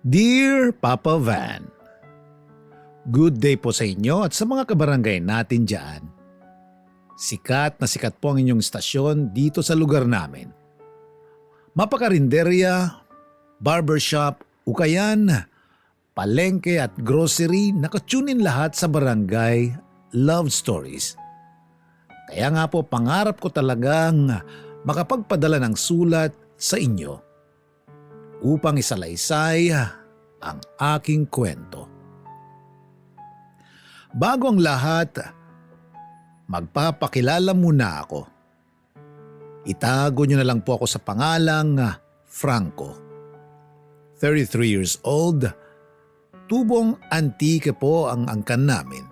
Dear Papa Van, good day po sa inyo at sa mga kabarangay natin dyan. Sikat na sikat po ang inyong istasyon dito sa lugar namin. Mapakarinderya, barbershop, ukayan, palengke at grocery nakatunin lahat sa barangay Love Stories. Kaya nga po pangarap ko talagang makapagpadala ng sulat sa inyo upang isalaysay ang aking kwento. Bago ang lahat, magpapakilala muna ako. Itago niyo na lang po ako sa pangalang Franco. 33 years old, tubong antike po ang angkan namin.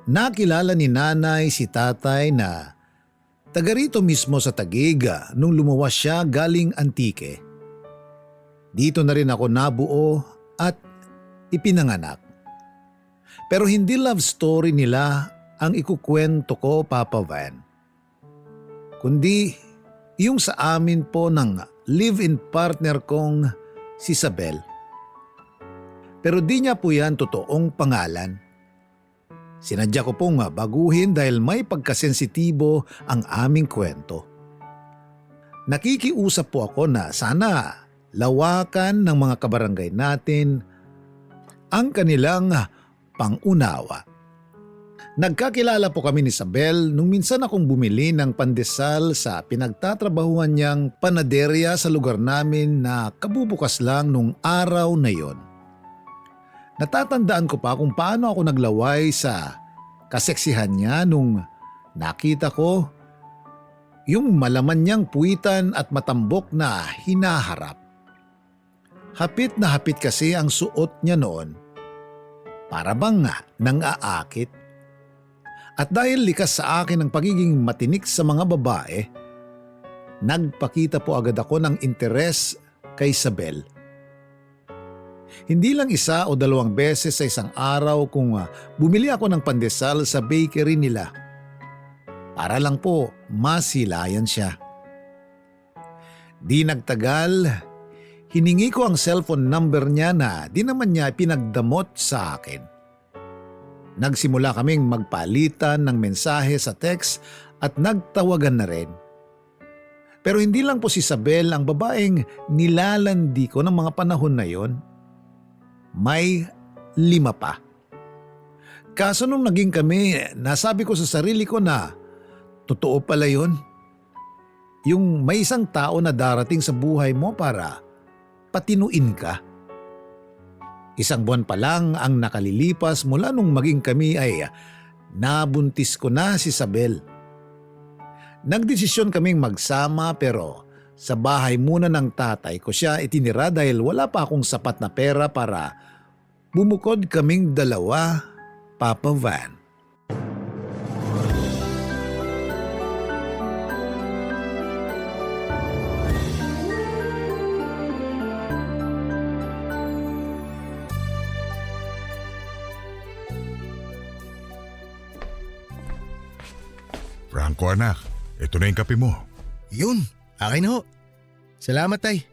Nakilala ni nanay si tatay na taga rito mismo sa Taguig nung lumuwas siya galing Antique. Dito na rin ako nabuo at ipinanganak. Pero hindi love story nila ang ikukwento ko, Papa Van. Kundi yung sa amin po ng live-in partner kong si Isabel. Pero di niya po yan totoong pangalan. Sinadya ko pong baguhin dahil may pagkasensitibo ang aming kwento. Nakikiusap po ako na sana lawakan ng mga kabarangay natin ang kanilang pangunawa. Nagkakilala po kami ni Isabel nung minsan akong bumili ng pandesal sa pinagtatrabahuan niyang panaderya sa lugar namin na kabubukas lang nung araw na yon. Natatandaan ko pa kung paano ako naglaway sa kaseksihan niya nung nakita ko yung malaman niyang puwitan at matambok na hinaharap. Hapit na hapit kasi ang suot niya noon. Para bang nang-aakit. At dahil likas sa akin ang pagiging matinik sa mga babae, nagpakita po agad ako ng interes kay Isabel. Hindi lang isa o dalawang beses sa isang araw kung bumili ako ng pandesal sa bakery nila. Para lang po masilayan siya. Di nagtagal, hiningi ko ang cellphone number niya na di naman niya pinagdamot sa akin. Nagsimula kaming magpalitan ng mensahe sa text at nagtawagan na rin. Pero hindi lang po si Isabel ang babaeng nilalandi ko ng mga panahon na yon. May 5 pa. Kaso nung naging kami, nasabi ko sa sarili ko na totoo pala yon. Yung may isang tao na darating sa buhay mo para patinuin ka. Isang buwan pa lang ang nakalilipas mula nung maging kami ay nabuntis ko na si Isabel. Nagdesisyon kaming magsama pero sa bahay muna ng tatay ko siya itinira dahil wala pa akong sapat na pera para bumukod kaming dalawa, Papa Van. Franco anak, ito na yung kape mo. Yun, akin na ho. Salamat tay.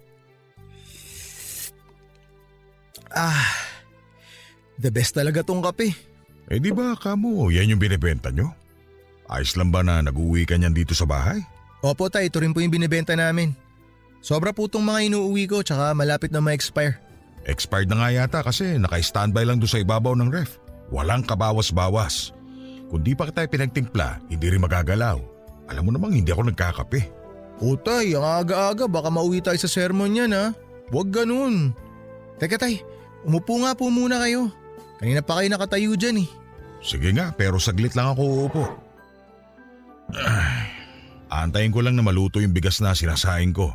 The best talaga tong kape. Eh di ba kamo, yan yung binibenta nyo? Ayos lang ba na nag-uwi ka niyan dito sa bahay? Opo tay, ito rin po yung binibenta namin. Sobra po tong mga inuuwi ko tsaka malapit na ma-expire. Expired na nga yata kasi naka-standby lang doon sa ibabaw ng ref. Walang kabawas-bawas. Kung di pa kita pinagtimpla, hindi rin magagalaw. Alam mo namang hindi ako nagkakape. O tay, ang aga-aga baka mauwi tayo sa sermon yan ha. Huwag ganun. Teka tay, umupo nga po muna kayo. Kanina pa kayo nakatayo dyan eh. Sige nga, pero saglit lang ako uupo. Antayin ko lang na maluto yung bigas na sinasaing ko.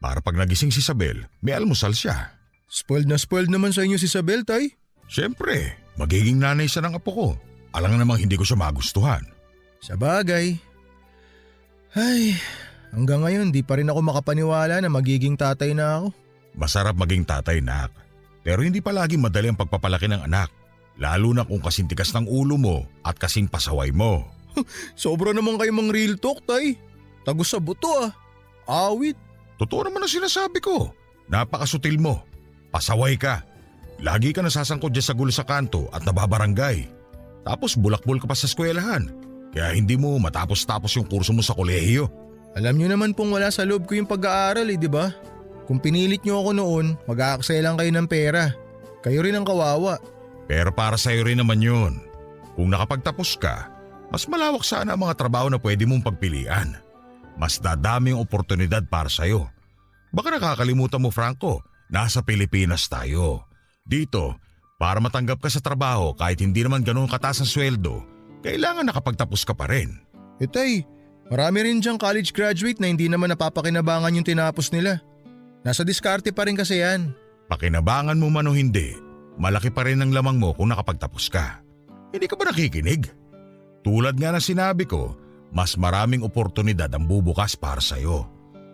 Para pag nagising si Isabel, may almusal siya. Spoiled naman sa inyo si Isabel tay. Siyempre, magiging nanay siya ng apo ko. Alang namang hindi ko siya magustuhan. Sa bagay. Ay, hanggang ngayon di pa rin ako makapaniwala na magiging tatay na ako. Masarap maging tatay, nak. Pero hindi pa laging madali ang pagpapalaki ng anak. Lalo na kung kasing tigas ng ulo mo at kasing pasaway mo. Sobra naman kayo mang real talk, tay. Tagos sa buto ah. Awit. Totoo naman ang sinasabi ko. Napakasutil mo. Pasaway ka. Lagi ka nasasangkot dyan sa gulo sa kanto at nababarangay. Tapos bulakbol ka pa sa eskwelahan. Kaya hindi mo matapos-tapos yung kurso mo sa kolehiyo. Alam nyo naman pong wala sa loob ko yung pag-aaral di ba? Kung pinilit nyo ako noon, mag-aaksaya lang kayo ng pera. Kayo rin ang kawawa. Pero para sa'yo rin naman yun. Kung nakapagtapos ka, mas malawak sana ang mga trabaho na pwede mong pagpilian. Mas dadami ang oportunidad para sa'yo. Baka nakakalimutan mo, Franco, nasa Pilipinas tayo. Dito, para matanggap ka sa trabaho kahit hindi naman ganoon kataas ang sweldo, kailangan nakapagtapos ka pa rin. Tay, marami rin diyang college graduate na hindi naman napapakinabangan yung tinapos nila. Nasa diskarte pa rin kasi yan. Pakinabangan mo man o hindi, malaki pa rin ang lamang mo kung nakapagtapos ka. Hindi ka ba nakikinig? Tulad nga ng sinabi ko, mas maraming oportunidad ang bubukas para sa'yo.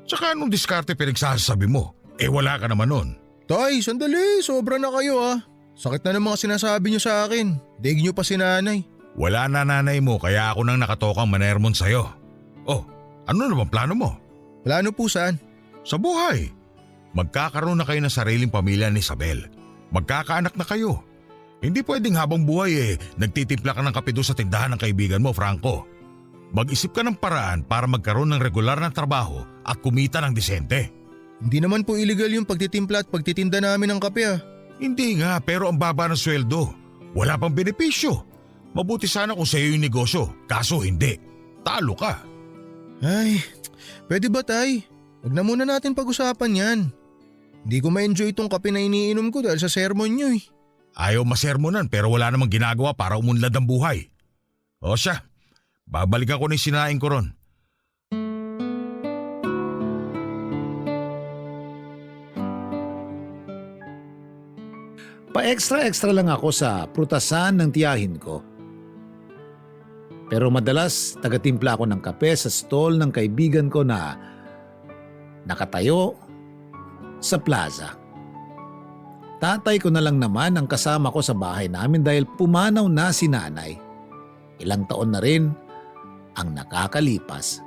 Tsaka anong diskarte pinagsasabi mo? Wala ka naman nun. Tay, sandali, sobra na kayo Sakit na ng mga sinasabi niyo sa akin. Daig niyo pa si nanay. Wala na nanay mo kaya ako nang nakatokang manermon sa'yo. Oh, ano na bang plano mo? Plano po saan? Sa buhay. Magkakaroon na kayo ng sariling pamilya ni Isabel. Magkakaanak na kayo. Hindi pwedeng habang buhay nagtitimpla ka ng kape doon sa tindahan ng kaibigan mo, Franco. Mag-isip ka ng paraan para magkaroon ng regular na trabaho at kumita ng disente. Hindi naman po illegal yung pagtitimpla at pagtitinda namin ng kape Hindi nga, pero ang baba ng sweldo. Wala pang benepisyo. Mabuti sana kung sa'yo yung negosyo, kaso hindi. Talo ka. Ay, pwede ba tay? Huwag na muna natin pag-usapan yan. Hindi ko ma-enjoy itong kape na iniinom ko dahil sa sermon nyo Ayaw masermonan pero wala namang ginagawa para umunlad ang buhay. O siya, babalikan ko na yung sinaing ko ron. Pa-extra-extra lang ako sa prutasan ng tiyahin ko. Pero madalas tagatimpla ako ng kape sa stall ng kaibigan ko na nakatayo sa plaza. Tatay ko na lang naman ang kasama ko sa bahay namin dahil pumanaw na si nanay. Ilang taon na rin ang nakakalipas.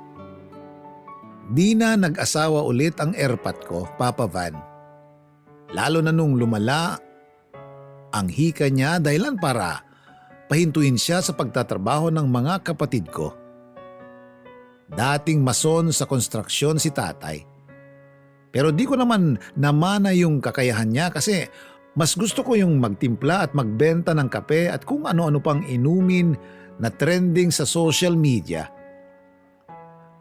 Di na nag-asawa ulit ang erpat ko, Papa Van. Lalo na nung lumala ang hika niya dahilan para pahintuin siya sa pagtatrabaho ng mga kapatid ko. Dating mason sa konstruksyon si tatay. Pero di ko naman namana yung kakayahan niya kasi mas gusto ko yung magtimpla at magbenta ng kape at kung ano-ano pang inumin na trending sa social media.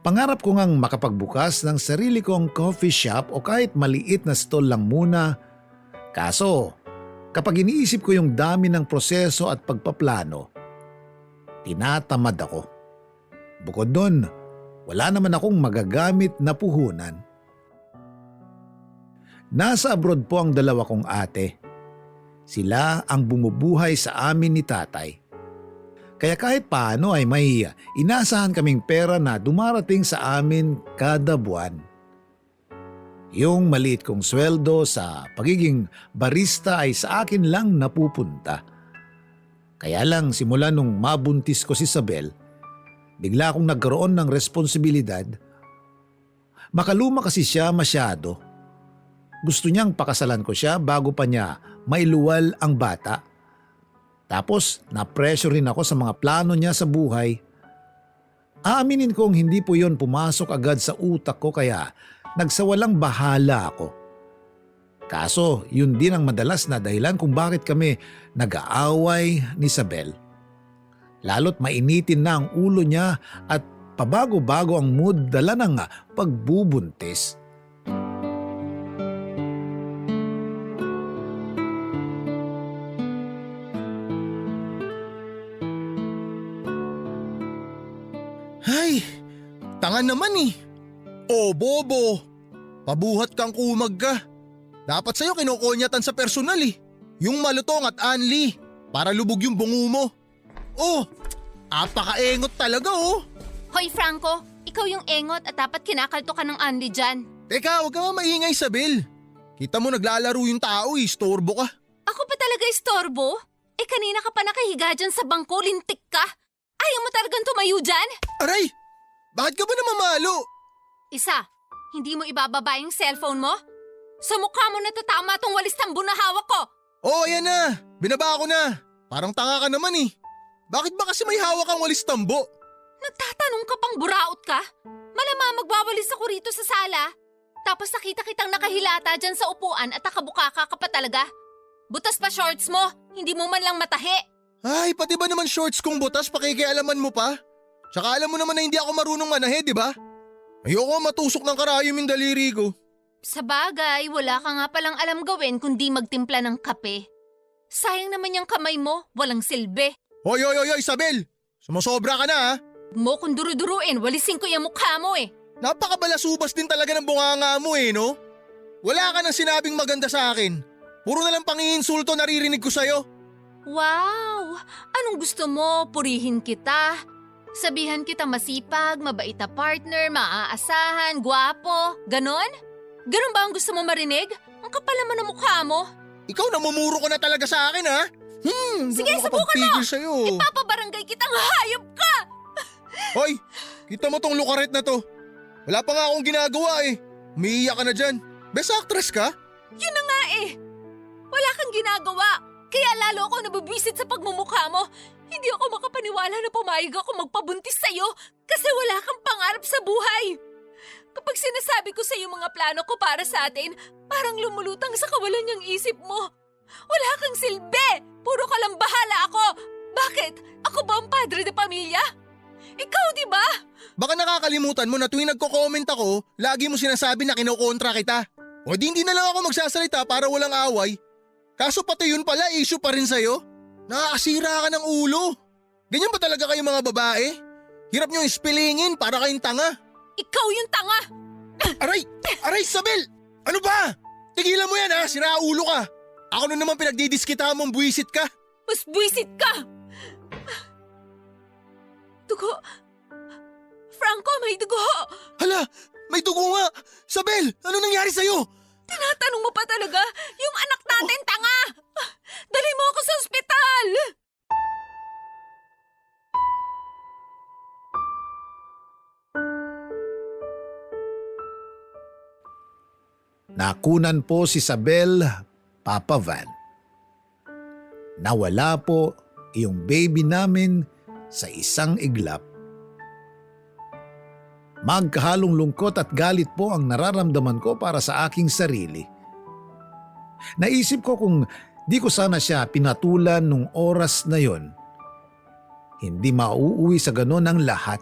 Pangarap ko ngang makapagbukas ng sarili kong coffee shop o kahit maliit na stall lang muna. Kaso, kapag iniisip ko yung dami ng proseso at pagpaplano, tinatamad ako. Bukod doon, wala naman akong magagamit na puhunan. Nasa abroad po ang dalawa kong ate. Sila ang bumubuhay sa amin ni tatay. Kaya kahit paano ay may inasahan kaming pera na dumarating sa amin kada buwan. Yung maliit kong sweldo sa pagiging barista ay sa akin lang napupunta. Kaya lang simula nung mabuntis ko si Isabel, bigla akong nagkaroon ng responsibilidad. Makaluma kasi siya masyado. Gusto niyang pakasalan ko siya bago pa niya mailuwal ang bata. Tapos na-pressure rin ako sa mga plano niya sa buhay. Aaminin kong hindi po yon pumasok agad sa utak ko kaya nagsawalang bahala ako. Kaso yun din ang madalas na dahilan kung bakit kami nag-aaway ni Isabel. Lalo't mainitin na ang ulo niya at pabago-bago ang mood dala ng pagbubuntis. Ay, tanga naman Oh, bobo. Pabuhat kang kumag ka. Dapat sa'yo kinukonyatan sa personal Yung malutong at anli. Para lubog yung bungo mo. Oh, apakaengot talaga Hoy Franco, ikaw yung engot at dapat kinakalto ka ng Andy dyan. Teka, huwag ka nga maingay, Isabel. Kita mo naglalaro yung tao istorbo ka. Ako pa talaga istorbo? Kanina ka pa nakahiga dyan sa bangko, lintik ka. Ayaw mo talagang tumayo dyan? Aray! Bakit ka ba namamalo? Isa, hindi mo ibababa yung cellphone mo? Sa mukha mo natatama tong walis tambo na hawak ko. Oh, ayan na. Binaba ko na. Parang tanga ka naman eh. Bakit ba kasi may hawak ang walis tambo? Nagtatanong ka pang buraot ka? Malamang magwawalis ako rito sa sala. Tapos nakita kitang nakahilata dyan sa upuan at nakabukaka ka pa talaga. Butas pa shorts mo, hindi mo man lang matahi. Ay, pati ba naman shorts kong butas pakikialaman mo pa? Tsaka alam mo naman na hindi ako marunong manahe, di ba? Ayoko matusok ng karayom yung daliri ko. Sa bagay, wala ka nga palang alam gawin kundi magtimpla ng kape. Sayang naman yung kamay mo, walang silbi. Hoy, Isabel! Sumusobra ka na ha? Mo kung duru-duruin, walisin ko yung mukha mo eh. Napakabalasubas din talaga ng bunganga mo eh, no? Wala ka nang sinabing maganda sa akin. Puro na lang pangiinsulto naririnig ko sa'yo. Wow! Anong gusto mo? Purihin kita? Sabihan kita masipag, mabait na partner, maaasahan, gwapo, ganon? Ganon ba ang gusto mo marinig? Ang kapal naman ng mukha mo. Ikaw namumuro ka na talaga sa akin ha? Sige, di ako subukan mo! makapagpigil sa'yo. Ipapabarangay kitang hayop ka! Hoy, kita mo tong lukaret na to. Wala pa nga akong ginagawa eh. Umiiyak ka na dyan. Best actress ka? Yun na nga eh! Wala kang ginagawa! Kaya lalo ako nabubwisit sa pagmumukha mo. Hindi ako makapaniwala na pumayag ako magpabuntis sa'yo kasi wala kang pangarap sa buhay. Kapag sinasabi ko sa'yo mga plano ko para sa atin, parang lumulutang sa kawalan niyang isip mo. Wala kang silbi! Puro ka lang bahala ako! Bakit? Ako ba ang padre de pamilya? Ikaw, di ba? Baka nakakalimutan mo na tuwing nagko-comment ako, lagi mo sinasabi na kinokontra kita. O di hindi na lang ako magsasalita para walang away. Kaso pati yun pala, issue pa rin sa'yo. Nakakasira ka ng ulo. Ganyan ba talaga kayo mga babae? Hirap nyo ispilingin para kayong tanga. Ikaw yung tanga! Aray! Aray, Isabel! Ano ba? Tigilan mo yan ha, sira ulo ka. Ako na naman pinagdidiskita mong buwisit ka. Mas buwisit ka! Dugo! Franco, may dugo! Hala, may dugo nga. Isabel, ano nangyari sa'yo? Tinatanong mo pa talaga? Yung anak natin, tanga! Dali mo ako sa ospital! Nakunan po si Isabel, Papa Van. Nawala po yung baby namin sa isang iglap. Magkahalong lungkot at galit po ang nararamdaman ko para sa aking sarili. Naisip ko kung di ko sana siya pinatulan nung oras na yon, hindi mauuwi sa ganon ang lahat.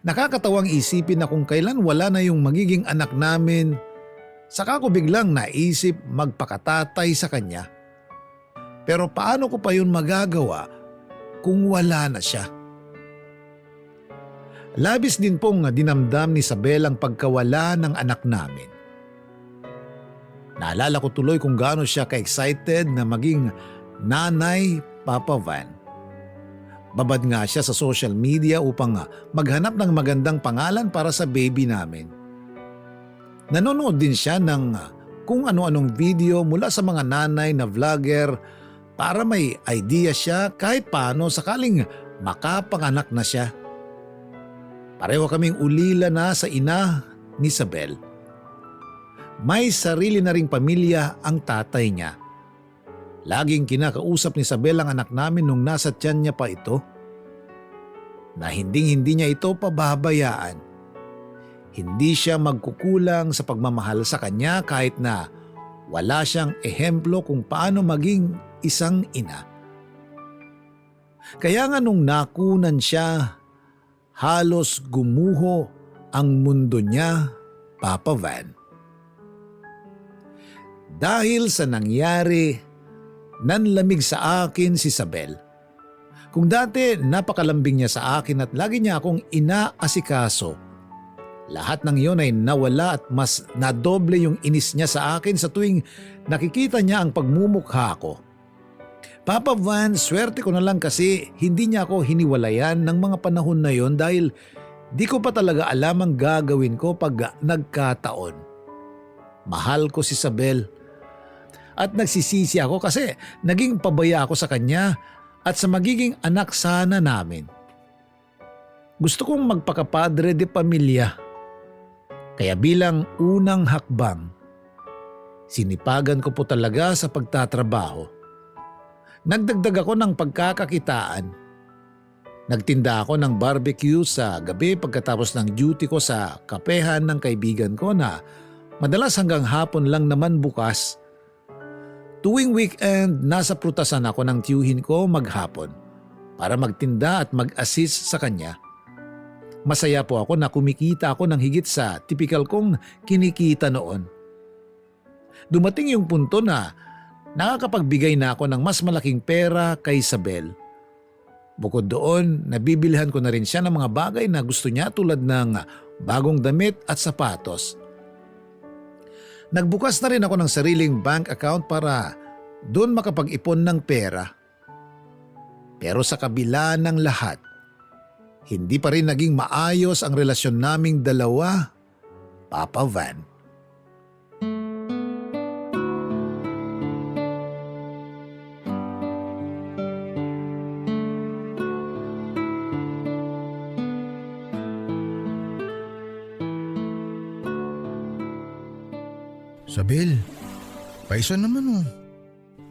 Nakakatawang isipin na kung kailan wala na yung magiging anak namin, saka ko biglang naisip magpakatatay sa kanya. Pero paano ko pa yun magagawa kung wala na siya? Labis din pong dinamdam ni Isabel ang pagkawala ng anak namin. Naalala ko tuloy kung gaano siya ka-excited na maging nanay, Papa Van. Babad nga siya sa social media upang maghanap ng magandang pangalan para sa baby namin. Nanonood din siya ng kung ano-anong video mula sa mga nanay na vlogger para may idea siya kahit paano sakaling makapanganak na siya. Pareho kaming ulila na sa ina ni Isabel. May sarili na ring pamilya ang tatay niya. Laging kinakausap ni Isabel ang anak namin nung nasa tiyan niya pa ito. Na hindi niya ito pababayaan. Hindi siya magkukulang sa pagmamahal sa kanya kahit na wala siyang ehemplo kung paano maging isang ina. Kaya nga nung nakunan siya, halos gumuho ang mundo niya, Papa Van. Dahil sa nangyari, nanlamig sa akin si Isabel. Kung dati napakalambing niya sa akin at lagi niya akong inaasikaso, lahat ng iyon ay nawala at mas nadoble yung inis niya sa akin sa tuwing nakikita niya ang pagmumukha ko. Papa Van, swerte ko na lang kasi hindi niya ako hiniwalayan ng mga panahon na yon dahil di ko pa talaga alam ang gagawin ko pag nagkataon. Mahal ko si Isabel at nagsisisi ako kasi naging pabaya ako sa kanya at sa magiging anak sana namin. Gusto kong magpakapadre de pamilya. Kaya bilang unang hakbang, Sinipagan ko po talaga sa pagtatrabaho. Nagdagdag ako ng pagkakakitaan. Nagtinda ako ng barbecue sa gabi pagkatapos ng duty ko sa kapehan ng kaibigan ko na madalas hanggang hapon lang naman bukas. Tuwing weekend, nasa prutasan ako ng tiyuhin ko maghapon para magtinda at mag-assist sa kanya. Masaya po ako na kumikita ako ng higit sa tipikal kong kinikita noon. Dumating yung punto na nakakapagbigay na ako ng mas malaking pera kay Isabel. Bukod doon, nabibilhan ko na rin siya ng mga bagay na gusto niya tulad ng bagong damit at sapatos. Nagbukas na rin ako ng sariling bank account para doon makapag-ipon ng pera. Pero sa kabila ng lahat, hindi pa rin naging maayos ang relasyon naming dalawa, Papa Van. Isabel, paisa naman oh.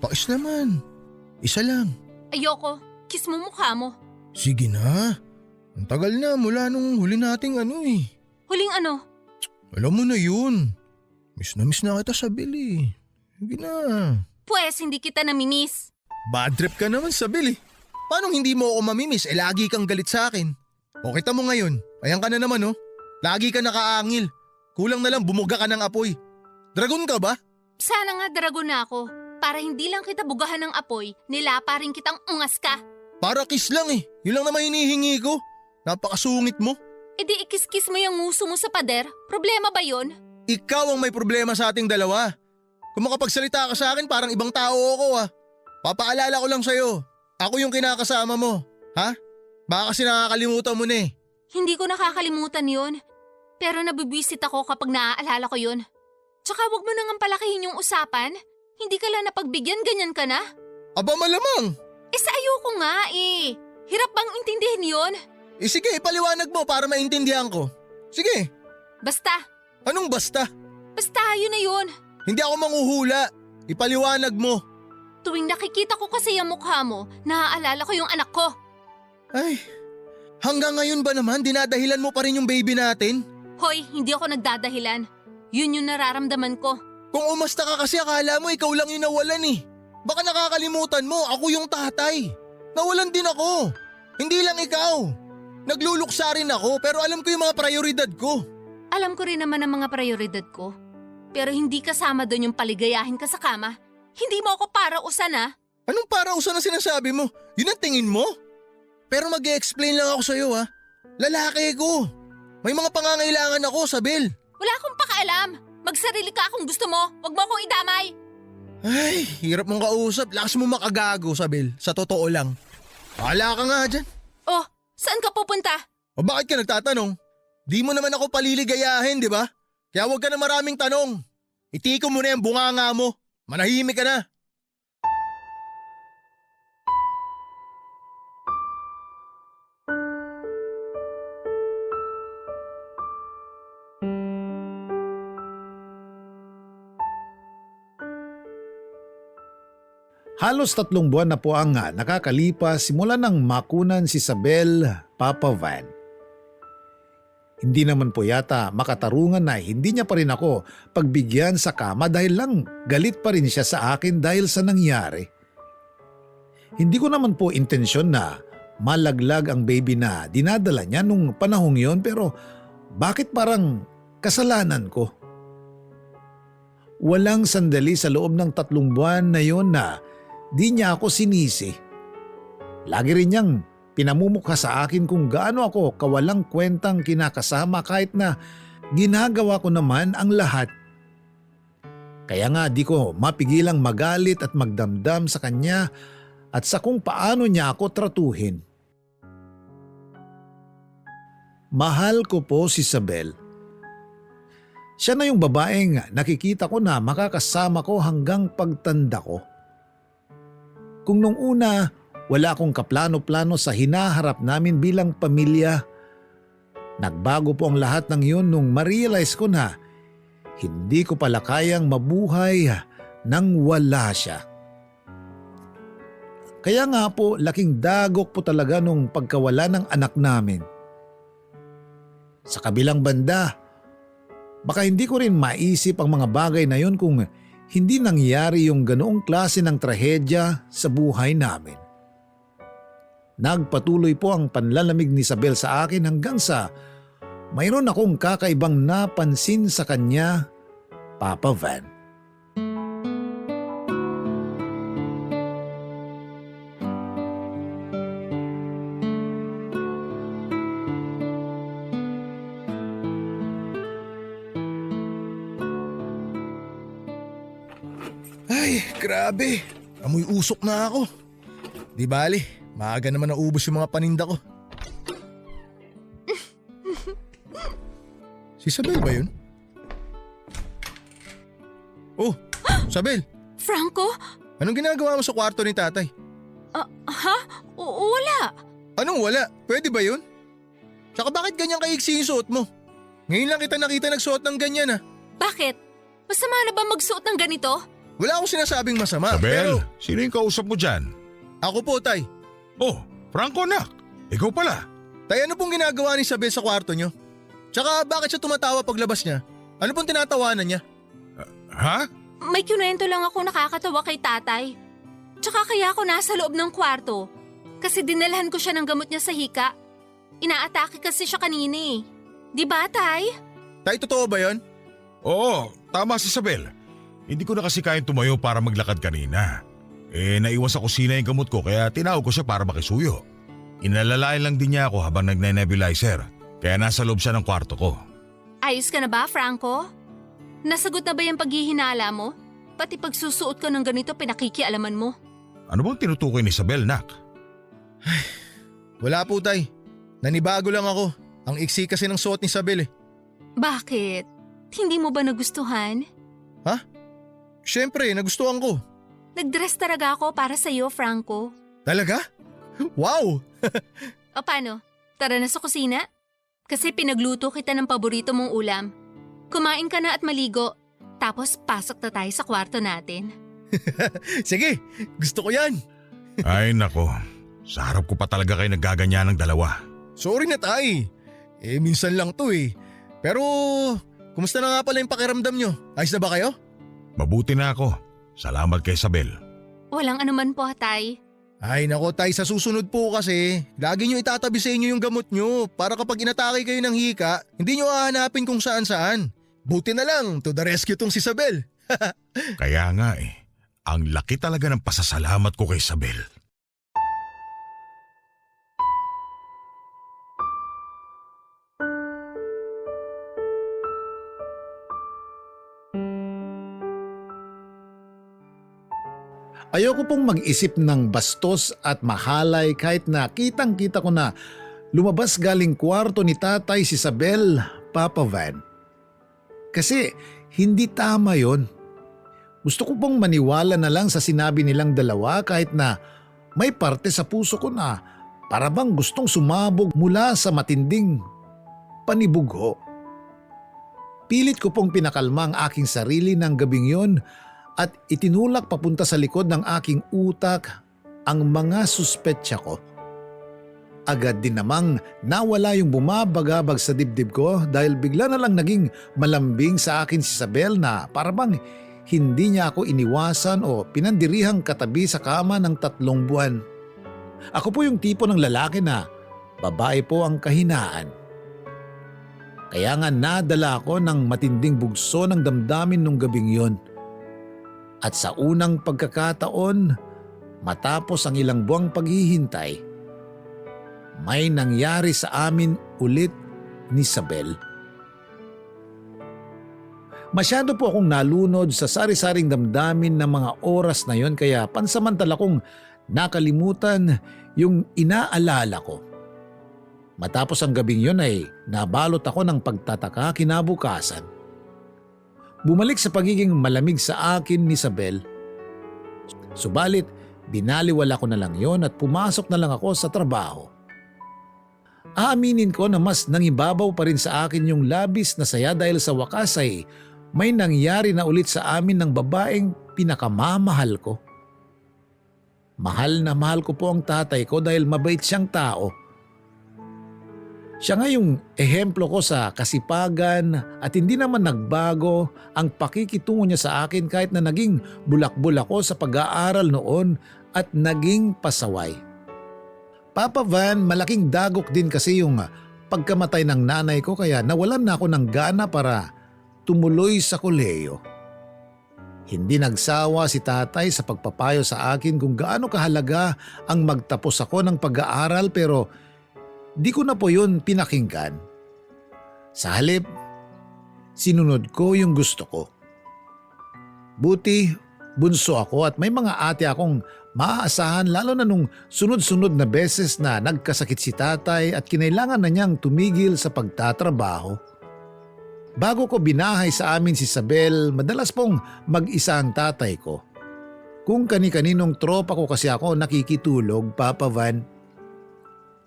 Pakis naman. Isa lang. Ayoko. Kiss mo mukha mo. Sige na. Ang tagal na mula nung huli nating Huling ano? Alam mo na yun. Miss na kita, Isabel eh. Sige na. Pwes, hindi kita namimiss. Bad trip ka naman, Isabel eh. Paano hindi mo ako mamimiss? Lagi kang galit sa akin. O kita mo ngayon. Ayan ka na naman oh. Lagi ka nakaangil. Kulang na lang bumuga ka ng apoy. Dragon ka ba? Sana nga dragon na ako. Para hindi lang kita bugahan ng apoy, nilapa rin kitang ungas ka. Para kiss lang eh. Yun lang naman hinihingi ko. Napakasungit mo. E di ikis-kiss mo yung nguso mo sa pader. Problema ba yun? Ikaw ang may problema sa ating dalawa. Kung makapagsalita ka sa akin parang ibang tao ako ah. Papaalala ko lang sa'yo. Ako yung kinakasama mo. Ha? Baka kasi nakakalimutan mo na eh. Hindi ko nakakalimutan yun. Pero nabibwisit ako kapag naaalala ko yun. Tsaka wag mo nang palakihin yung usapan. Hindi ka lang napagbigyan, ganyan ka na. Aba malamang. Sa ayoko nga eh. Hirap bang intindihin yun? Sige, ipaliwanag mo para maintindihan ko. Sige. Basta. Anong basta? Basta yun na yun. Hindi ako manghuhula. Ipaliwanag mo. Tuwing nakikita ko kasi yung mukha mo, naaalala ko yung anak ko. Ay, hanggang ngayon ba naman dinadahilan mo pa rin yung baby natin? Hoy, hindi ako nagdadahilan. Yun yung nararamdaman ko. Kung umasta ka kasi akala mo ikaw lang yung nawalan eh. Baka nakakalimutan mo, ako yung tatay. Nawalan din ako. Hindi lang ikaw. Nagluluksa rin ako pero alam ko yung mga prioridad ko. Alam ko rin naman ang mga prioridad ko. Pero hindi kasama doon yung paligayahin ka sa kama. Hindi mo ako para usan ah. Anong para usan na sinasabi mo? Yun ang tingin mo? Pero mag-e-explain lang ako sa'yo ha. Lalaki ko. May mga pangangailangan ako, Isabel. Wala akong pakialam. Magsarili ka kung gusto mo. Huwag mo akong idamay. Ay, hirap mong kausap. Lakas mo makagago, Isabel. Sa totoo lang. Wala ka nga dyan. Oh, saan ka pupunta? O bakit ka nagtatanong? Di mo naman ako paliligayahin, di ba? Kaya huwag ka na maraming tanong. Itiko mo na yung bunganga mo. Manahimik ka na. Halos 3 buwan na po ang nakakalipas simula nang makunan si Isabel, Papa Van. Hindi naman po yata makatarungan na hindi niya pa rin ako pagbigyan sa kama dahil lang galit pa rin siya sa akin dahil sa nangyari. Hindi ko naman po intensyon na malaglag ang baby na dinadala niya nung panahong yon pero bakit parang kasalanan ko? Walang sandali sa loob ng 3 buwan na yon na di niya ako sinisi. Lagi rin niyang pinamumukha sa akin kung gaano ako kawalang kwentang kinakasama kahit na ginagawa ko naman ang lahat. Kaya nga di ko mapigilang magalit at magdamdam sa kanya at sa kung paano niya ako tratuhin. Mahal ko po si Isabel. Siya na yung babaeng nakikita ko na makakasama ko hanggang pagtanda ko. Kung nung una, wala akong kaplano-plano sa hinaharap namin bilang pamilya. Nagbago po ang lahat ng yun nung ma-realize ko na hindi ko pala kayang mabuhay nang wala siya. Kaya nga po, laking dagok po talaga nung pagkawala ng anak namin. Sa kabilang banda, baka hindi ko rin maisip ang mga bagay na yun kung hindi nangyari yung ganoong klase ng trahedya sa buhay namin. Nagpatuloy po ang panlalamig ni Isabel sa akin hanggang sa mayroon akong kakaibang napansin sa kanya, Papa Van. Ay, grabe. Amoy usok na ako. Di bali, maaga naman naubos yung mga paninda ko. Si Isabel ba yun? Oh, Isabel, Franco? anong ginagawa mo sa kwarto ni tatay? Ha? Wala. Anong wala? Pwede ba yun? Tsaka bakit ganyan kaiksi yung suot mo? Ngayon lang kita nakita nagsuot ng ganyan ah. Bakit? Masama na ba magsuot ng ganito? Wala akong sinasabing masama. Isabel, Pero sino yung kausap mo dyan? ako po, tay. Oh, Franco anak. Ikaw pala. Tay, ano pong ginagawa ni Isabel sa kwarto nyo? Tsaka bakit siya tumatawa paglabas niya? Ano pong tinatawanan niya? Ha? May kinuwento lang ako nakakatawa kay tatay. Tsaka kaya ako nasa loob ng kwarto. Kasi dinalhan ko siya ng gamot niya sa hika. Inaatake kasi siya kanina eh. Di ba, tay? Tay, totoo ba yon? Oo, tama si Isabel. Hindi ko na kasi kayang tumayo para maglakad kanina. Naiwan sa kusina yung gamot ko kaya tinawag ko siya para makisuyo. Inalalayan lang din niya ako habang nagne-nebulizer. Kaya nasa loob siya ng kwarto ko. Ayos ka na ba, Franco? Nasagot na ba yung paghihinala mo? Pati pagsusuot ko ng ganito pinakikialaman mo. Ano bang tinutukoy ni Isabel, nak? Wala po, tay. Nanibago lang ako. Ang iksi kasi ng suot ni Isabel eh. Bakit? Hindi mo ba nagustuhan? Siyempre, nagustuhan ko. Nagdress talaga ako para sa'yo, Franco. Talaga? Wow! O paano? Tara na sa kusina? Kasi pinagluto kita ng paborito mong ulam. Kumain ka na at maligo. Tapos pasok na tayo sa kwarto natin. Sige, gusto ko yan. Ay nako, sa harap ko pa talaga kayo naggaganyan ng dalawa. Sorry na, tay. Minsan lang to eh. Pero, kumusta na nga pala yung pakiramdam nyo? Ayos na ba kayo? Mabuti na ako. Salamat kay Isabel. Walang anuman po, tay. Ay nako, tay, sa susunod po kasi, lagi nyo itatabi sa inyo yung gamot nyo para kapag inatake kayo ng hika, hindi nyo hahanapin kung saan-saan. Buti na lang, to the rescue tong si Isabel. Kaya nga ang laki talaga ng pasasalamat ko kay Isabel. Ayoko pong mag-isip ng bastos at mahalay kahit na kitang-kita ko na lumabas galing kwarto ni tatay si Isabel, Papa Van. Kasi hindi tama yon. Gusto ko pong maniwala na lang sa sinabi nilang dalawa kahit na may parte sa puso ko na para bang gustong sumabog mula sa matinding panibugho. Pilit ko pong pinakalma ang aking sarili ng gabing yon at itinulak papunta sa likod ng aking utak ang mga suspetsa ko. Agad din namang nawala yung bumabagabag sa dibdib ko dahil bigla na lang naging malambing sa akin si Isabel na parabang hindi niya ako iniwasan o pinandirihang katabi sa kama ng 3 buwan. Ako po yung tipo ng lalaki na babae po ang kahinaan. Kaya nga nadala ako ng matinding bugso ng damdamin nung gabing yon. At sa unang pagkakataon, matapos ang ilang buwang paghihintay, may nangyari sa amin ulit ni Isabel. Masyado po akong nalunod sa sari-saring damdamin ng mga oras na yon kaya pansamantala kong nakalimutan yung inaalala ko. Matapos ang gabing yon ay nabalot ako ng pagtataka kinabukasan. Bumalik sa pagiging malamig sa akin ni Isabel. Subalit, binaliwala ko na lang yon at pumasok na lang ako sa trabaho. Aaminin ko na mas nangibabaw pa rin sa akin yung labis na saya dahil sa wakas ay may nangyari na ulit sa amin ng babaeng pinakamamahal ko. Mahal na mahal ko po ang tatay ko dahil mabait siyang tao. Siya nga yung ehemplo ko sa kasipagan at hindi naman nagbago ang pakikitungo niya sa akin kahit na naging bulakbol ako sa pag-aaral noon at naging pasaway. Papa Van, malaking dagok din kasi yung pagkamatay ng nanay ko kaya nawalan na ako ng gana para tumuloy sa kolehiyo. Hindi nagsawa si tatay sa pagpapayo sa akin kung gaano kahalaga ang magtapos ako ng pag-aaral pero di ko na po yun pinakinggan. Sa halip, sinunod ko yung gusto ko. Buti, bunso ako at may mga ate akong maaasahan lalo na nung sunod-sunod na beses na nagkasakit si tatay at kinailangan na niyang tumigil sa pagtatrabaho. Bago ko binahay sa amin si Isabel, madalas pong mag-isa ang tatay ko. Kung kani-kaninong tropa ko kasi ako nakikitulog, Papa Van.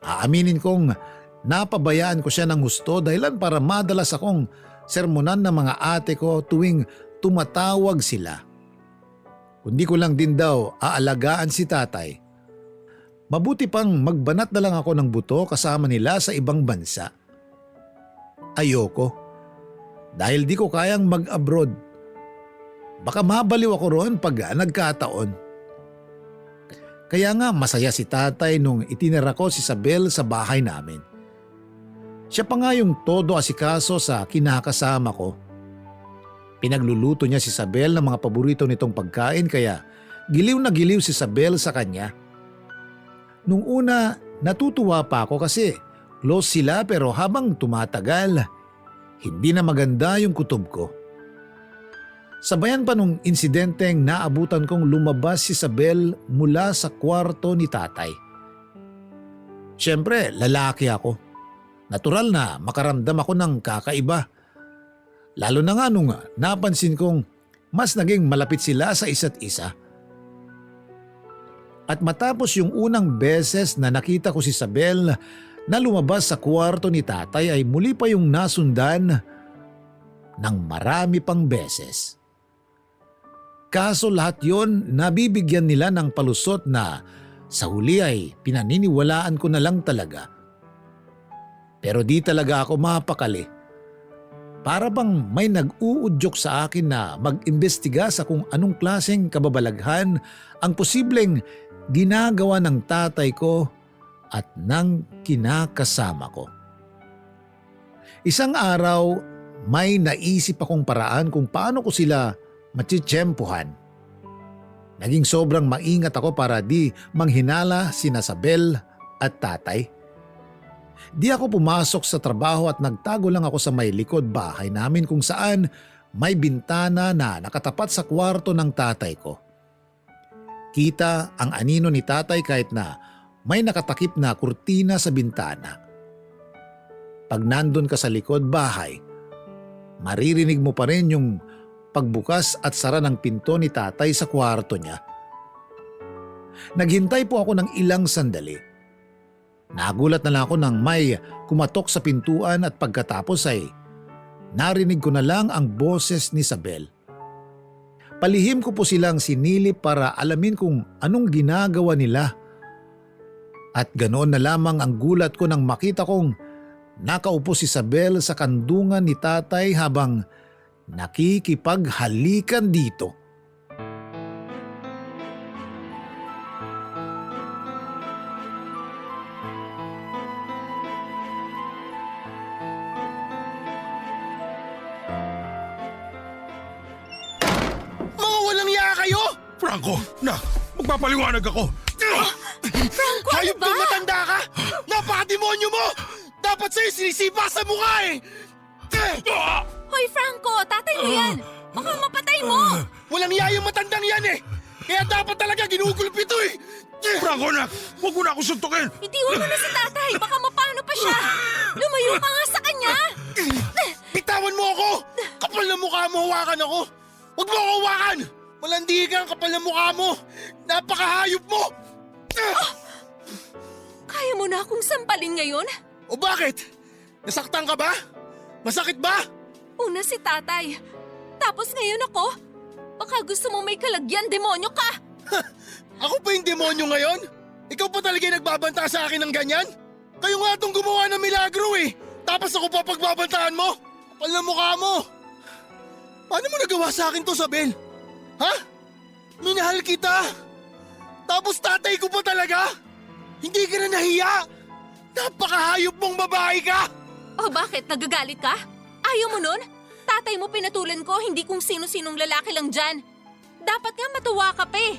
Aaminin kong napabayaan ko siya ng husto dahilan para madalas akong sermonan ng mga ate ko tuwing tumatawag sila. Kundi ko lang din daw aalagaan si tatay. Mabuti pang magbanat na lang ako ng buto kasama nila sa ibang bansa. Ayoko. Dahil di ko kayang mag-abroad. Baka mabaliw ako roon pag nagkataon. Kaya nga masaya si tatay nung itinira ko si Isabel sa bahay namin. Siya pa nga yung todo asikaso sa kinakasama ko. Pinagluluto niya si Isabel ng mga paborito nitong pagkain kaya giliw na giliw si Isabel sa kanya. Nung una natutuwa pa ako kasi close sila pero habang tumatagal, hindi na maganda yung kutob ko. Sabayan pa nung insidenteng naabutan kong lumabas si Isabel mula sa kwarto ni tatay. Siyempre, lalaki ako. Natural na makaramdam ako ng kakaiba. Lalo na nga nung napansin kong mas naging malapit sila sa isa't isa. At matapos yung unang beses na nakita ko si Isabel na lumabas sa kwarto ni tatay ay muli pa yung nasundan ng marami pang beses. Kaso lahat yon nabibigyan nila ng palusot na sa huli ay pinaniniwalaan ko na lang talaga. Pero di talaga ako mapakali. Para bang may nag-uudyok sa akin na mag-imbestiga sa kung anong klaseng kababalaghan ang posibleng ginagawa ng tatay ko at ng kinakasama ko. Isang araw, may naisip akong paraan kung paano ko sila matsitsyempohan. Naging sobrang maingat ako para di manghinala sina Isabel at tatay. Di ako pumasok sa trabaho at nagtago lang ako sa may likod bahay namin kung saan may bintana na nakatapat sa kwarto ng tatay ko. Kita ang anino ni tatay kahit na may nakatakip na kurtina sa bintana. Pag nandun ka sa likod bahay, maririnig mo pa rin yung pagbukas at sara ng pinto ni tatay sa kwarto niya. Naghintay po ako ng ilang sandali. Nagulat na lang ako nang may kumatok sa pintuan at pagkatapos ay narinig ko na lang ang boses ni Isabel. Palihim ko po silang sinilip para alamin kung anong ginagawa nila. At ganoon na lamang ang gulat ko nang makita kong nakaupo si Isabel sa kandungan ni tatay habang nakikipaghalikan dito. Mga walang iya kayo! Franco, magpapaliwanag ako. Franco, ano Hayop ba? kang matanda ka! Napakademonyo mo! Dapat sa'yo sinisipa sa mukha eh! Hoy Franco, tatay mo yan! Baka mapatay mo! Walang iya yung matandang yan eh! Kaya dapat talaga ginugulpi ito eh! Franco, huwag mo na ako suntukin. Itiwan mo na si tatay, baka mapano pa siya! Lumayo ka nga sa kanya! Bitawan mo ako! Kapal na mukha mo, hawakan ako! Huwag mo ako hawakan! Malandi ka ang kapal na mukha mo! Napakahayop mo! Kaya mo na akong sampalin ngayon? O bakit? Nasaktan ka ba? Masakit ba? Una si tatay. Tapos ngayon ako? Baka gusto mo may kalagyan, demonyo ka! Ako pa yung demonyo ngayon? Ikaw pa talaga yung nagbabanta sa akin ng ganyan? Kayo nga itong gumawa ng milagro eh! Tapos ako pa pagbabantaan mo? Kapal na mukha mo! Paano mo nagawa sa akin to, Sabel? Ha? Minahal kita! Tapos tatay ko pa talaga? Hindi ka na nahiya? Napakahayop mong babae ka! Oh, bakit? Nagagalit ka? Ayaw mo nun? Tatay mo pinatulan ko, hindi kung sino-sinong lalaki lang dyan. Dapat nga matuwa ka pa eh.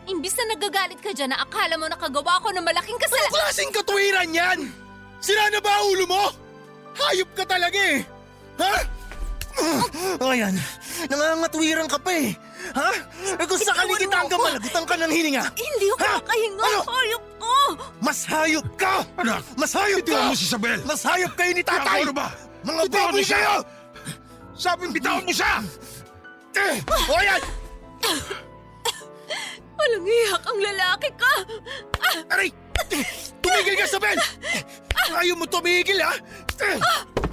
Imbis na nagagalit ka dyan na akala mo nakagawa ko ng malaking Anong kasalanan. klaseng katuwiran yan? Sira na ba ang ulo mo? Hayop ka talaga eh! Ha? Ayan, nangangatwiran ka pa eh. Ha? Eh kung sakali kita ang kamalagutan ka ng hininga. Hindi ako Ha? makahinga. Ano? Hayop ko! Mas hayop ka! Anak, Mas hayop bitiwan ka! mo si Isabel! Mas hayop kayo ni tatay! Ano ba? Mga Bitawan baboy mo siya! kayo! Sabing bitawan mo siya! O yan! Walang iyak ang lalaki ka! Aray! Tumigil ka, Sabel! Ayaw mo tumigil, ha?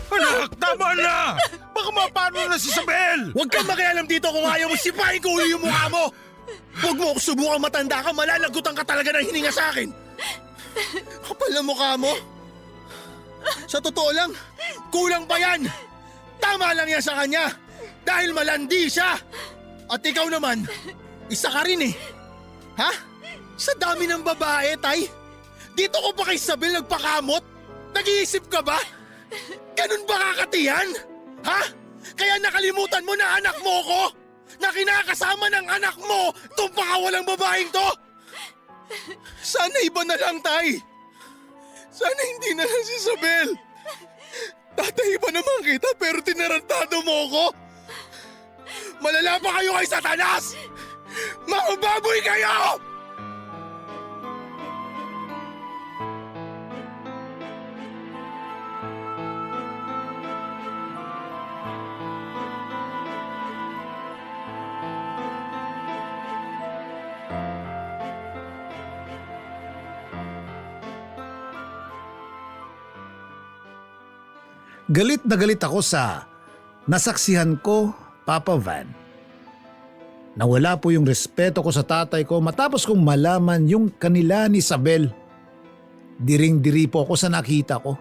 Anak, tama na! Baka mapano na si Isabel! Huwag kang makialam dito kung ayaw mo sipahin ko ulo yung mukha mo! Huwag mo ako subukang matanda ka, malalagutan ka talaga ng hininga sa akin! Kapal na mukha mo! Sa totoo lang, kulang pa yan! Tama lang yan sa kanya! Dahil malandi siya! At ikaw naman, isa ka rin eh! Ha? Sa dami ng babae, tay? Dito ko pa kay Isabel nagpakamot? Nag-iisip ka ba? Ganun ba kakatiyan? Ha? Kaya nakalimutan mo na anak mo ko? Na kinakasama ng anak mo itong pakawalang babaeng to? Sana iba na lang, tay. Sana hindi na lang si Isabel. Tatay iba naman kita pero tinarantado mo ko. Malala pa kayo kay Satanas! Mga baboy kayo! Galit na galit ako sa nasaksihan ko, Papa Van. Nawala po yung respeto ko sa tatay ko matapos kong malaman yung kanila ni Isabel. Diring-diri po ako sa nakita ko.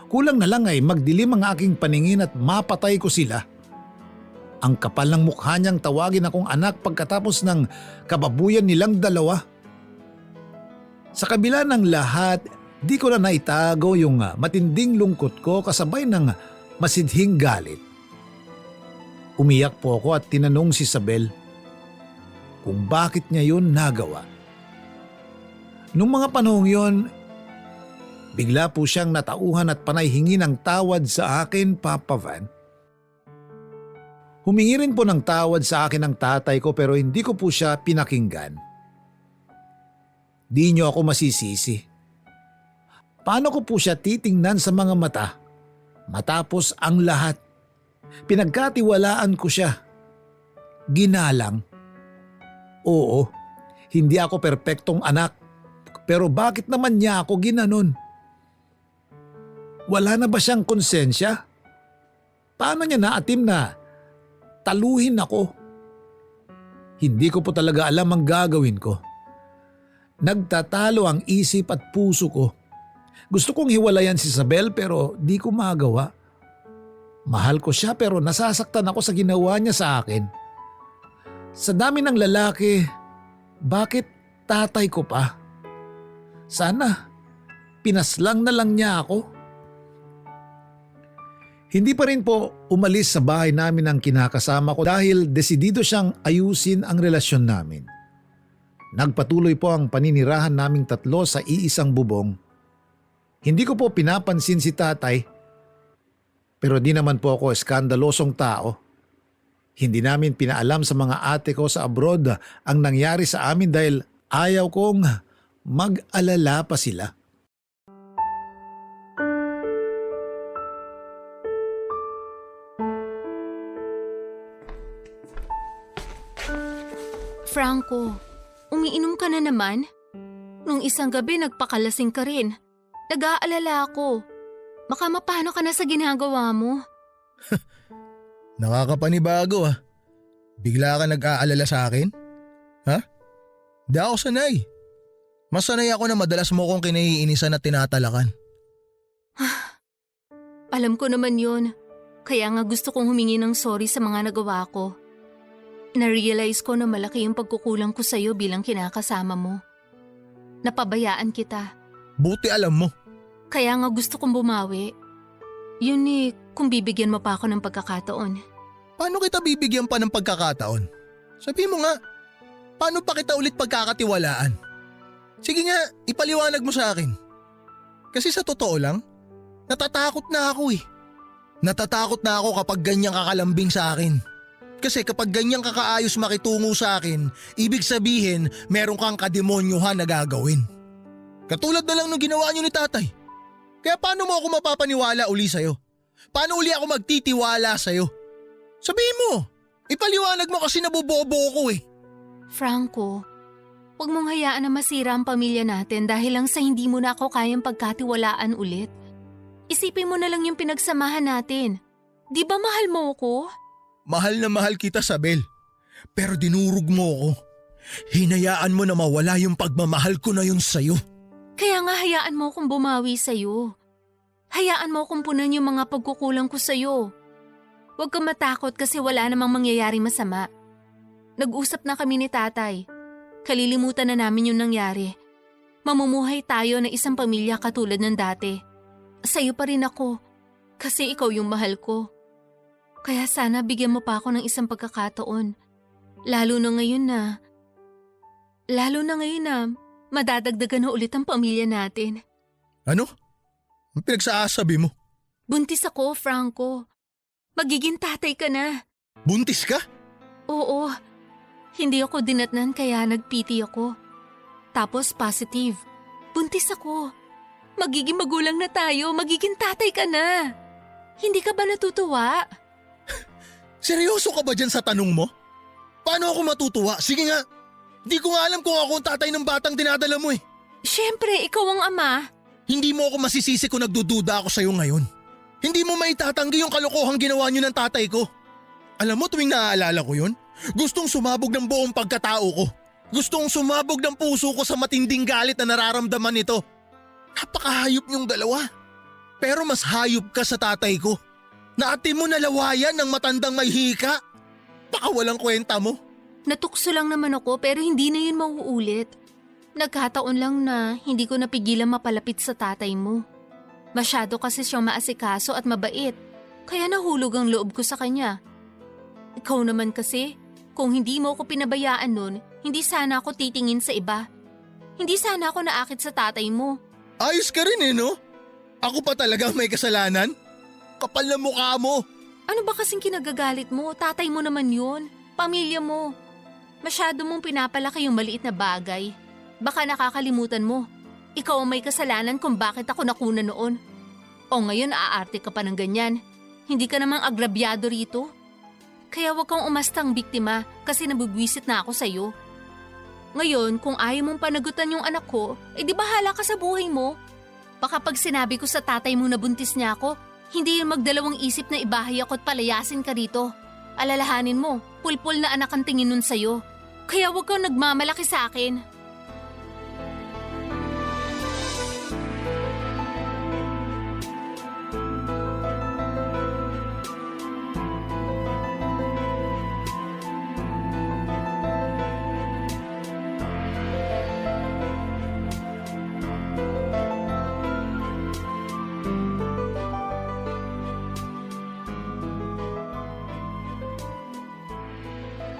Kulang na lang ay magdilim ang aking paningin at mapatay ko sila. Ang kapal ng mukha niyang tawagin akong anak pagkatapos ng kababuyan nilang dalawa. Sa kabila ng lahat, di ko na naitago yung matinding lungkot ko kasabay ng masidhing galit. Umiyak po ako at tinanong si Isabel kung bakit niya yun nagawa. Nung mga panahong yon, bigla po siyang natauhan at panay hingi ng tawad sa akin, Papa Van. Humingi rin po ng tawad sa akin ng tatay ko pero hindi ko po siya pinakinggan. Di niyo ako masisisi. Paano ko po siya titingnan sa mga mata? Matapos ang lahat, pinagkatiwalaan ko siya. Ginalang. Oo, hindi ako perpektong anak, pero bakit naman niya ako ginanon? Wala na ba siyang konsensya? Paano niya naatim na taluhin ako? Hindi ko po talaga alam ang gagawin ko. Nagtatalo ang isip at puso ko. Gusto kong hiwalayan si Isabel pero di ko magawa. Mahal ko siya pero nasasaktan ako sa ginawa niya sa akin. Sa dami ng lalaki, bakit tatay ko pa? Sana pinaslang na lang niya ako. Hindi pa rin po umalis sa bahay namin ang kinakasama ko dahil desidido siyang ayusin ang relasyon namin. Nagpatuloy po ang paninirahan naming tatlo sa iisang bubong. Hindi ko po pinapansin si tatay, pero di naman po ako eskandalosong tao. Hindi namin pinaalam sa mga ate ko sa abroad ang nangyari sa amin dahil ayaw kong mag-alala pa sila. Franco, umiinom ka na naman? Nung isang gabi nagpakalasing ka rin. Nag-aalala ako. Baka mapano ka na sa ginagawa mo. Nakakapanibago ah. Bigla ka nag-aalala sa akin? Ha? Di ako sanay. Mas sanay ako na madalas mo kong kinaiinisan at tinatalakan. Alam ko naman yun. Kaya nga gusto kong humingi ng sorry sa mga nagawa ko. Na-realize ko na malaki yung pagkukulang ko sa'yo bilang kinakasama mo. Napabayaan kita. Buti alam mo. Kaya nga gusto kong bumawi. Yun kung bibigyan mo pa ako ng pagkakataon. Paano kita bibigyan pa ng pagkakataon? Sabi mo nga, paano pa kita ulit pagkakatiwalaan? Sige nga, ipaliwanag mo sa akin. Kasi sa totoo lang, natatakot na ako eh. Natatakot na ako kapag ganyang kakalambing sa akin. Kasi kapag ganyang kakaayos makitungo sa akin, ibig sabihin meron kang kademonyuhan na gagawin. Katulad na lang nung ginawa niyo ni tatay. Kaya paano mo ako mapapaniwala uli sa'yo? Paano uli ako magtitiwala sa'yo? Sabihin mo, ipaliwanag mo kasi nabobobo ko eh. Franco, huwag mong hayaan na masira ang pamilya natin dahil lang sa hindi mo na ako kayang pagkatiwalaan ulit. Isipin mo na lang yung pinagsamahan natin. Di ba mahal mo ako? Mahal na mahal kita, Sabel. Pero dinurog mo ako. Hinayaan mo na mawala yung pagmamahal ko na yun sa'yo. Kaya nga hayaan mo akong bumawi sa'yo. Hayaan mo akong punan yung mga pagkukulang ko sa'yo. Huwag kang matakot kasi wala namang mangyayaring masama. Nag-usap na kami ni tatay. Kalilimutan na namin yung nangyari. Mamumuhay tayo na isang pamilya katulad ng dati. Sa'yo pa rin ako kasi ikaw yung mahal ko. Kaya sana bigyan mo pa ako ng isang pagkakataon. Lalo na ngayon na madadagdagan na ulit ang pamilya natin. Ano? Ang pinagsasabi mo? Buntis ako, Franco. Magiging tatay ka na. Buntis ka? Oo. Hindi ako dinatnan kaya nag-PT ako. Tapos positive. Buntis ako. Magiging magulang na tayo. Magiging tatay ka na. Hindi ka ba natutuwa? Seryoso ka ba dyan sa tanong mo? Paano ako matutuwa? Sige nga. Di ko nga alam kung ako ang tatay ng batang dinadala mo eh. Siyempre, ikaw ang ama. Hindi mo ako masisisi kung nagdududa ako sa'yo ngayon. Hindi mo maitatanggi yung kalokohang ginawa niyo ng tatay ko. Alam mo tuwing naaalala ko yun, gustong sumabog ng buong pagkatao ko. Gustong sumabog ng puso ko sa matinding galit na nararamdaman nito. Napakahayop niyong dalawa. Pero mas hayop ka sa tatay ko. Naati mo nalawayan ng matandang may hika. Baka walang kwenta mo. Natukso lang naman ako pero hindi na yun mauulit. Nagkataon lang na hindi ko napigilan mapalapit sa tatay mo. Masyado kasi siyang maasikaso at mabait, kaya nahulog ang loob ko sa kanya. Ikaw naman kasi, kung hindi mo ako pinabayaan nun, hindi sana ako titingin sa iba. Hindi sana ako naakit sa tatay mo. Ayos ka rin eh no? Ako pa talaga may kasalanan? Kapal na mukha mo. Ano ba kasing kinagagalit mo? Tatay mo naman yun. Pamilya mo. Masyado mong pinapalaki yung maliit na bagay. Baka nakakalimutan mo. Ikaw ang may kasalanan kung bakit ako nakuna noon. O ngayon aarte ka pa ng ganyan. Hindi ka namang agrabyado rito. Kaya wag kang umastang biktima kasi nabubwisit na ako sa'yo. Ngayon, kung ayaw mong panagutan yung anak ko, di bahala ka sa buhay mo. Baka pag sinabi ko sa tatay mo na buntis niya ako, hindi yung magdalawang isip na ibahay ako at palayasin ka rito. Alalahanin mo, pulpul na anak ang tingin nun sa'yo. Kaya wag kang nagmamalaki sa akin.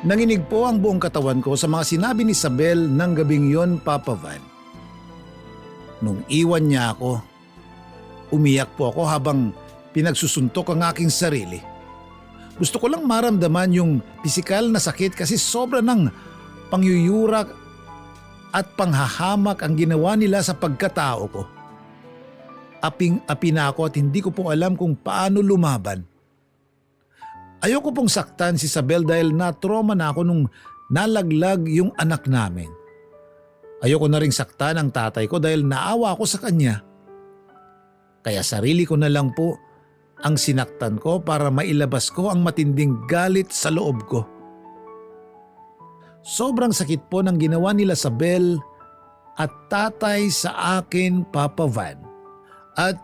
Nanginig po ang buong katawan ko sa mga sinabi ni Isabel ng gabing yon, Papa Van. Nung iwan niya ako, umiyak po ako habang pinagsusuntok ang aking sarili. Gusto ko lang maramdaman yung pisikal na sakit kasi sobra ng pangyuyurak at panghahamak ang ginawa nila sa pagkatao ko. Aping-api na ako at hindi ko po alam kung paano lumaban. Ayoko pong saktan si Isabel dahil na-trauma na ako nung nalaglag yung anak namin. Ayoko na ring saktan ang tatay ko dahil naawa ako sa kanya. Kaya sarili ko na lang po ang sinaktan ko para mailabas ko ang matinding galit sa loob ko. Sobrang sakit po ng ginawa nila sa Bel at tatay sa akin, Papa Van. At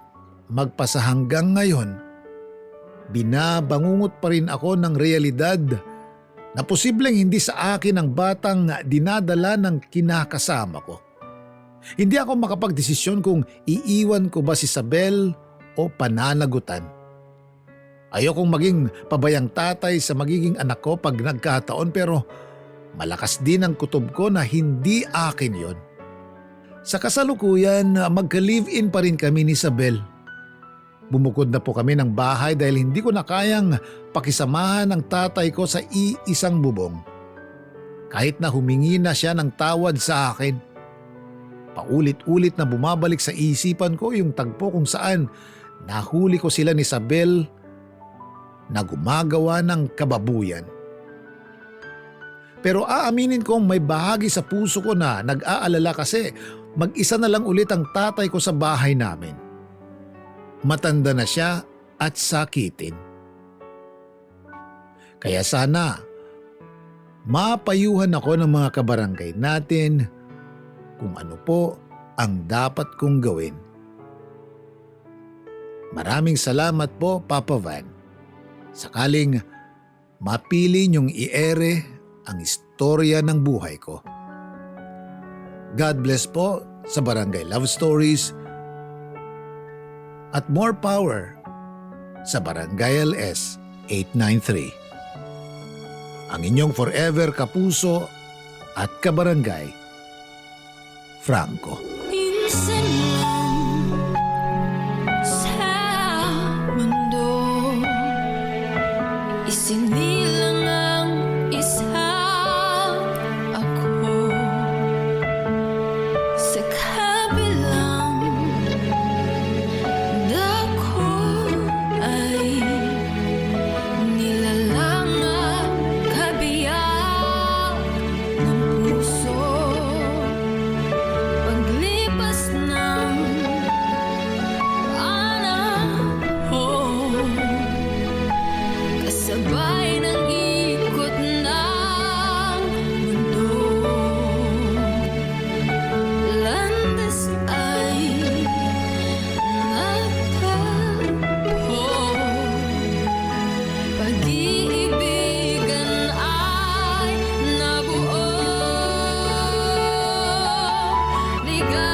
magpasa hanggang ngayon, binabangungot pa rin ako ng realidad na posibleng hindi sa akin ang batang dinadala ng kinakasama ko. Hindi ako makapagdesisyon kung iiwan ko ba si Isabel o pananagutan. Ayokong maging pabayang tatay sa magiging anak ko pag nagkataon, pero malakas din ang kutob ko na hindi akin yon. Sa kasalukuyan, magka-live-in pa rin kami ni Isabel. Bumukod na po kami ng bahay dahil hindi ko na kayang pakisamahan ang tatay ko sa iisang bubong. Kahit na humingi na siya ng tawad sa akin. Paulit-ulit na bumabalik sa isipan ko yung tagpo kung saan nahuli ko sila ni Isabel na gumagawa ng kababuyan. Pero aaminin kong may bahagi sa puso ko na nag-aalala kasi mag-isa na lang ulit ang tatay ko sa bahay namin. Matanda na siya at sakitin. Kaya sana mapayuhan ako ng mga kabarangay natin kung ano po ang dapat kong gawin. Maraming salamat po, Papa Van. Sakaling mapili niyong i-ere ang istorya ng buhay ko. God bless po sa Barangay Love Stories at more power sa Barangay LS 893. Ang inyong forever kapuso at kabarangay, Franco. Minsan lang sa mundo isinilang ang isa ako sa kabilang dako ay nilalang at kabiyak ng puso. Paglipas ng panahon, kasabay ng ikot ng mundo, landas ay nagtagpo. Pag-iibigan ay nabuo, ligaya